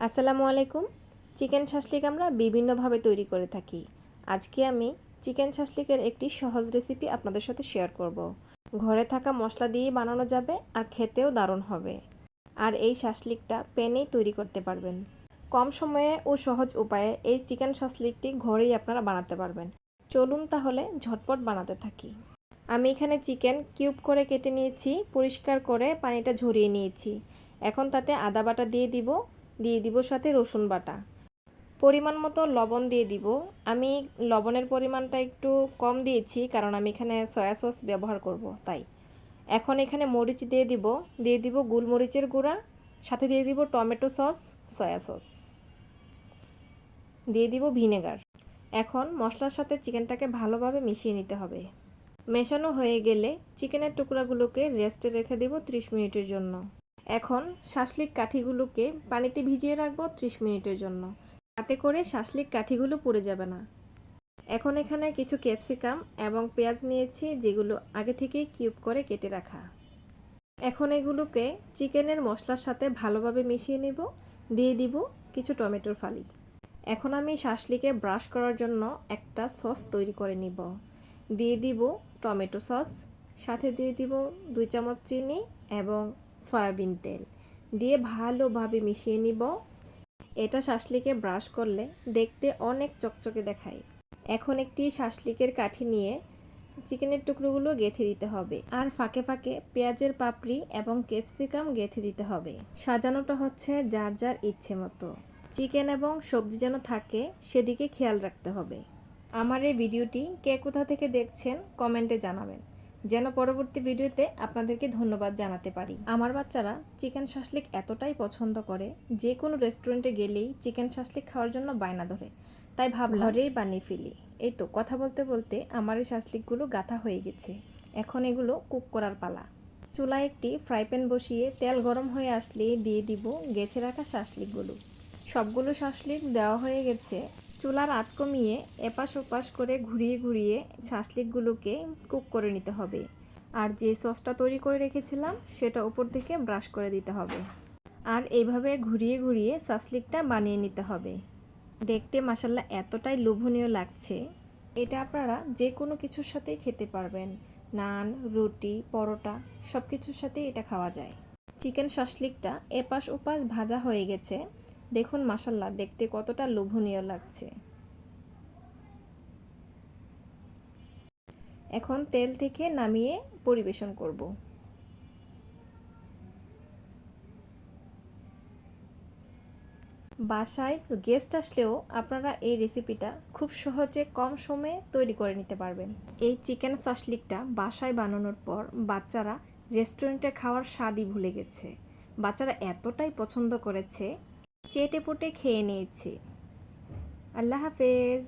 আসসালামু আলাইকুম। Chicken shashlik আমরা বিভিন্নভাবে তৈরি করে থাকি। আজকে আমি চিকেন শাসলিকের একটি সহজ রেসিপি আপনাদের সাথে শেয়ার করব। ঘরে থাকা মশলা দিয়েই বানানো যাবে আর খেতেও দারুণ হবে। আর এই শাসলিকটা প্যানেই তৈরি করতে পারবেন। কম সময়ে ও সহজ উপায়ে এই চিকেন শাসলিকটি ঘরেই আপনারা বানাতে পারবেন। চলুন তাহলে ঝটপট বানাতে থাকি। আমি এখানে চিকেন কিউব করে কেটে নিয়েছি, পরিষ্কার করে পানিটা ঝরিয়ে নিয়েছি। এখন তাতে আদা বাটা দিয়ে দিব সাথে রসুন বাটা। পরিমাণ মতো লবণ দিয়ে দিব। আমি লবণের পরিমাণটা একটু কম দিয়েছি কারণ আমি এখানে সয়া সস ব্যবহার করব তাই। এখন এখানে মরিচ দিয়ে দিব গোলমরিচের গুঁড়া, সাথে দিয়ে দিব টমেটো সস, সয়া সস, দিয়ে দিব ভিনেগার। এখন মশলার সাথে চিকেনটাকে ভালোভাবে মিশিয়ে নিতে হবে। মেশানো হয়ে গেলে চিকেনের টুকরাগুলোকে রেস্টে রেখে দেব 30 মিনিটের জন্য। এখন শাসলিক কাঠিগুলোকে পানিতে ভিজিয়ে রাখবো 30 মিনিটের জন্য, তাতে করে শাসলিক কাঠিগুলো পুড়ে যাবে না। এখন এখানে কিছু ক্যাপসিকাম এবং পেঁয়াজ নিয়েছি, যেগুলো আগে থেকে কিউব করে কেটে রাখা। এখন এগুলোকে চিকেনের মশলার সাথে ভালোভাবে মিশিয়ে নেব। দিয়ে দিব কিছু টমেটোর ফালি। এখন আমি শাসলিকে ব্রাশ করার জন্য একটা সস তৈরি করে নিব। দিয়ে দিব টমেটো সস, সাথে দিয়ে দিব 2 চামচ চিনি এবং সয়াবিন তেল দিয়ে ভালোভাবে মিশিয়ে নিব। এটা শাসলিকে ব্রাশ করলে দেখতে অনেক চকচকে দেখায়। এখন একটি শাসলিকের কাঠি নিয়ে চিকেনের টুকরোগুলো গেঁথে দিতে হবে, আর ফাঁকে ফাঁকে পেঁয়াজের পাপড়ি এবং ক্যাপসিকাম গেঁথে দিতে হবে। সাজানোটা হচ্ছে যার যার ইচ্ছে মতো। চিকেন এবং সবজি যেন থাকে সেদিকে খেয়াল রাখতে হবে। আমার এই ভিডিওটি কে কোথা থেকে দেখছেন কমেন্টে জানাবেন, যেন পরবর্তী ভিডিওতে আপনাদেরকে ধন্যবাদ জানাতে পারি। আমার বাচ্চারা চিকেন শাসলিক এতটাই পছন্দ করে, যে কোনো রেস্টুরেন্টে গেলেই চিকেন শাসলিক খাওয়ার জন্য বায়না ধরে। তাই ভাবলাম ঘরেই বানিয়ে ফেলি। এই তো কথা বলতে বলতে আমার এই শাসলিকগুলো গাঁথা হয়ে গেছে। এখন এগুলো কুক করার পালা। চুলায় একটি ফ্রাই প্যান বসিয়ে তেল গরম হয়ে আসলেই দিয়ে দিব গেঁথে রাখা শাসলিকগুলো। সবগুলো শাসলিক দেওয়া হয়ে গেছে। চুলার আঁচ কমিয়ে এপাশ ওপাশ করে ঘুরিয়ে ঘুরিয়ে শাসলিকগুলোকে কুক করে নিতে হবে। আর যে সসটা তৈরি করে রেখেছিলাম সেটা উপর থেকে ব্রাশ করে দিতে হবে। আর এইভাবে ঘুরিয়ে ঘুরিয়ে শাসলিকটা বানিয়ে নিতে হবে। দেখতে মাশাআল্লাহ এতটাই লোভনীয় লাগছে। এটা আপনারা যে কোনো কিছুর সাথেই খেতে পারবেন। নান, রুটি, পরোটা সব কিছুর সাথেই এটা খাওয়া যায়। চিকেন শাসলিকটা এপাশ ওপাশ ভাজা হয়ে গেছে। দেখুন মাশাআল্লাহ দেখতে কতটা লোভনীয় লাগছে। এখন তেল থেকে নামিয়ে পরিবেশন করব। বাসায় গেস্ট আসলেও আপনারা এই রেসিপিটা খুব সহজে কম সময়ে তৈরি করে নিতে পারবেন। এই চিকেন শাসলিকটা বাসায় বানানোর পর বাচ্চারা রেস্টুরেন্টে খাওয়ার স্বাদই ভুলে গেছে। বাচ্চারা এতটাই পছন্দ করেছে, চেটে পুটে খেয়ে নিয়েছে। আল্লাহ হাফেজ।